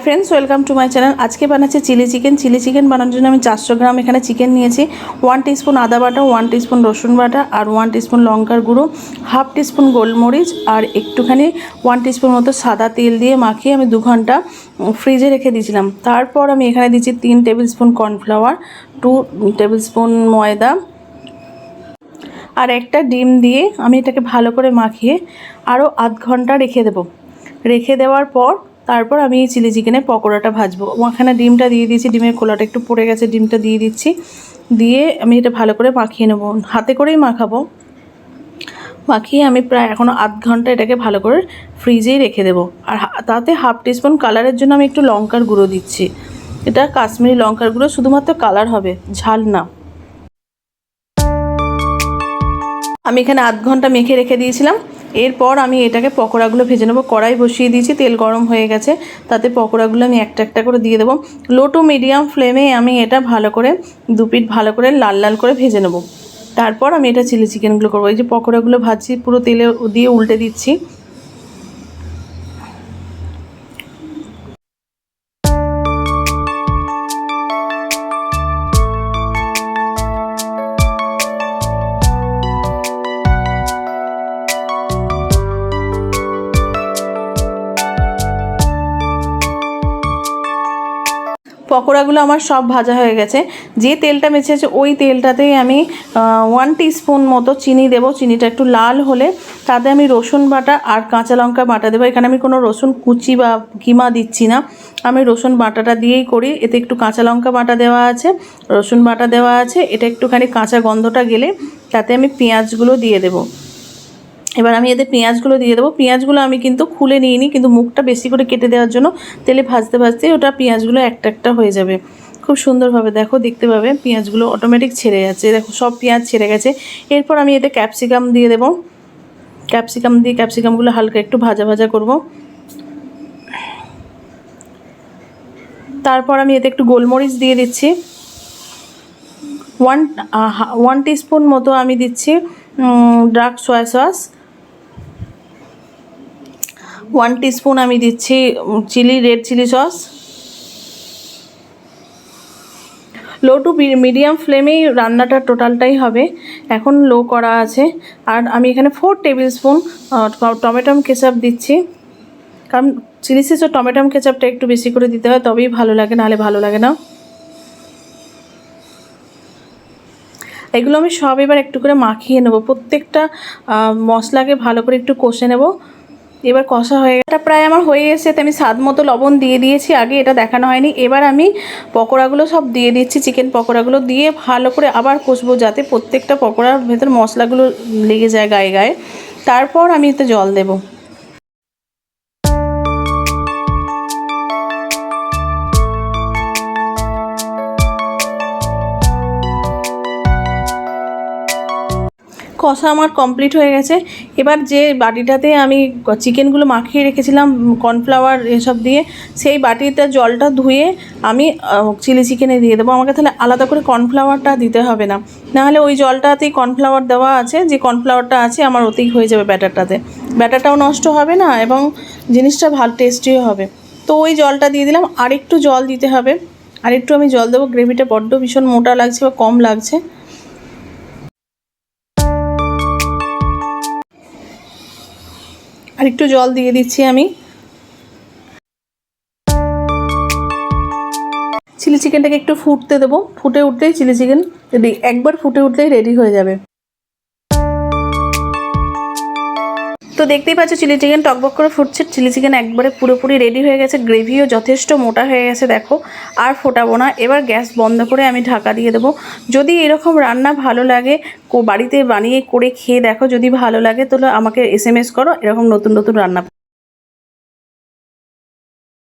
Friends welcome to my channel. आज के बनाচ্ছি chilli chicken বানানোর জন্য আমি 400 গ্রাম এখানে চিকেন নিয়েছি। 1 टीस्पून আদা বাটা, 1 टीस्पून রসুন বাটা আর 1 टीस्पून লঙ্কার গুঁড়ো, हाफ टीस्पून গোলমরিচ আর একটুখানি 1 टीस्पून মতো সাদা তেল দিয়ে মাখিয়ে আমি 2 ঘন্টা ফ্রিজে রেখে দিয়েছিলাম। তারপর আমি এখানে দিয়েছি 3 টেবিলস্পুন কর্নফ্লাওয়ার, 2 টেবিলস্পুন ময়দা আর একটা ডিম দিয়ে আমি এটাকে ভালো করে মাখিয়ে আরও আধ ঘন্টা রেখে দেব। রেখে দেওয়ার পর তারপর আমি এই চিলি চিকেনের পকোড়াটা ভাজবো। ওখানে ডিমটা দিয়ে দিয়েছি, ডিমের খোলাটা একটু পড়ে গেছে, ডিমটা দিয়ে দিচ্ছি, দিয়ে আমি এটা ভালো করে মাখিয়ে নেব। হাতে করেই মাখাবো। মাখিয়ে আমি প্রায় এখনও আধ ঘন্টা এটাকে ভালো করে ফ্রিজেই রেখে দেবো। আর তাতে হাফ টিস্পুন কালারের জন্য আমি একটু লঙ্কার গুঁড়ো দিচ্ছি। এটা কাশ্মীরি লঙ্কার গুঁড়ো, শুধুমাত্র কালার হবে, ঝাল না। আমি এখানে আধ ঘন্টা মেখে রেখে দিয়েছিলাম। এরপর আমি এটাকে পকোড়াগুলো ভেজে নেবো। কড়াই বসিয়ে দিয়েছি, তেল গরম হয়ে গেছে, তাতে পকোড়াগুলো আমি একটা একটা করে দিয়ে দেবো। লো টু মিডিয়াম ফ্লেমে আমি এটা ভালো করে 2 পিঠ ভালো করে লাল লাল করে ভেজে নেব। তারপর আমি এটা চিলি চিকেনগুলো করবো। এই যে পকোড়াগুলো ভাজছি, পুরো তেলে দিয়ে উল্টে দিচ্ছি। পকোড়াগুলো আমার সব ভাজা হয়ে গেছে। যে তেলটা বেঁচে আছে ওই তেলটাতেই আমি 1 টিস্পুন মতো চিনি দেবো। চিনিটা একটু লাল হলে তাতে আমি রসুন বাটা আর কাঁচা লঙ্কা বাটা দেবো। এখানে আমি কোনো রসুন কুচি বা কিমা দিচ্ছি না, আমি রসুন বাটাটা দিয়েই করি। এতে একটু কাঁচা লঙ্কা বাটা দেওয়া আছে, রসুন বাটা দেওয়া আছে। এটা একটুখানি কাঁচা গন্ধটা গেলে তাতে আমি পেঁয়াজগুলো দিয়ে দেবো। এবার আমি এতে পেঁয়াজগুলো দিয়ে দেবো। পেঁয়াজগুলো আমি কিন্তু খুলে নিইনি, কিন্তু মুখটা বেশি করে কেটে দেওয়ার জন্য তেলে ভাজতে ভাজতে ওটা পেঁয়াজগুলো একটা একটা হয়ে যাবে খুব সুন্দরভাবে। দেখো, দেখতে পাবে পেঁয়াজগুলো অটোমেটিক ছেড়ে যাচ্ছে। দেখো, সব পেঁয়াজ ছেড়ে গেছে। এরপর আমি এতে ক্যাপসিকাম দিয়ে দেবো। ক্যাপসিকাম দিয়ে ক্যাপসিকামগুলো হালকা একটু ভাজা ভাজা করব। তারপর আমি এতে একটু গোলমরিচ দিয়ে দিচ্ছি। 1 টিস্পুন মতো আমি দিচ্ছি ডার্ক সয়া সস। 1 টিস্পুন আমি দিচ্ছি red chilli sauce. Low to medium ফ্লেমেই রান্নাটা টোটালটাই হবে, এখন লো করা আছে। আর আমি এখানে 4 টেবিলস্পুন টমেটো কেচাপ দিচ্ছি, কারণ চিলি সসে টমেটো কেচাপটা একটু বেশি করে দিতে হয়, তবেই ভালো লাগে, নাহলে ভালো লাগে না। এগুলো আমি সব এবার একটু করে মাখিয়ে নেব। প্রত্যেকটা মশলাকে ভালো করে একটু কষে নেব। এবার কষা হয়ে গেছে, প্রায় আমার হয়ে গেছে। আমি স্বাদ মতো লবণ দিয়ে দিয়েছি, আগে এটা দেখানো হয়নি। এবার আমি পকোড়াগুলো সব দিয়ে দিচ্ছি। চিকেন পকোড়াগুলো দিয়ে ভালো করে আবার কষবো, যাতে প্রত্যেকটা পকোড়ার ভেতর মশলাগুলো লেগে যায় গায়ে গায়ে। তারপর আমি এতে জল দেবো। কষা আমার কমপ্লিট হয়ে গেছে। এবার যে বাটিটাতে আমি চিকেনগুলো মাখিয়ে রেখেছিলাম কর্নফ্লাওয়ার এসব দিয়ে, সেই বাটিতে জলটা ধুয়ে আমি চিলি চিকেনে দিয়ে দেবো। আমাকে তাহলে আলাদা করে কর্নফ্লাওয়ারটা দিতে হবে না, নাহলে ওই জলটাতেই কর্নফ্লাওয়ার দেওয়া আছে, যে কর্নফ্লাওয়ারটা আছে আমার ওতেই হয়ে যাবে ব্যাটারটাতে। ব্যাটারটাও নষ্ট হবে না এবং জিনিসটা ভালো টেস্টিও হবে। তো ওই জলটা দিয়ে দিলাম। আরেকটু জল দিতে হবে, আরেকটু আমি জল দেবো। গ্রেভিটা বড্ড ভীষণ মোটা লাগছে বা কম লাগছে। আর একটু জল দিয়ে দিচ্ছি আমি। চিলি চিকেনটাকে একটু ফুটতে দেবো। ফুটে উঠতেই চিলি চিকেন একবার ফুটে উঠতেই রেডি হয়ে যাবে। তো দেখতেই পাচ্ছ চিলি চিকেন টকবক করে ফুটছে। চিলি চিকেন একবারে পুরোপুরি রেডি হয়ে গেছে। গ্রেভিও যথেষ্ট মোটা হয়ে গেছে, দেখো। আর ফোটাবো না। এবার গ্যাস বন্ধ করে আমি ঢাকা দিয়ে দেবো। যদি এরকম রান্না ভালো লাগে, বাড়িতে বানিয়ে করে খেয়ে দেখো। যদি ভালো লাগে তাহলে আমাকে SMS করো, এরকম নতুন নতুন রান্না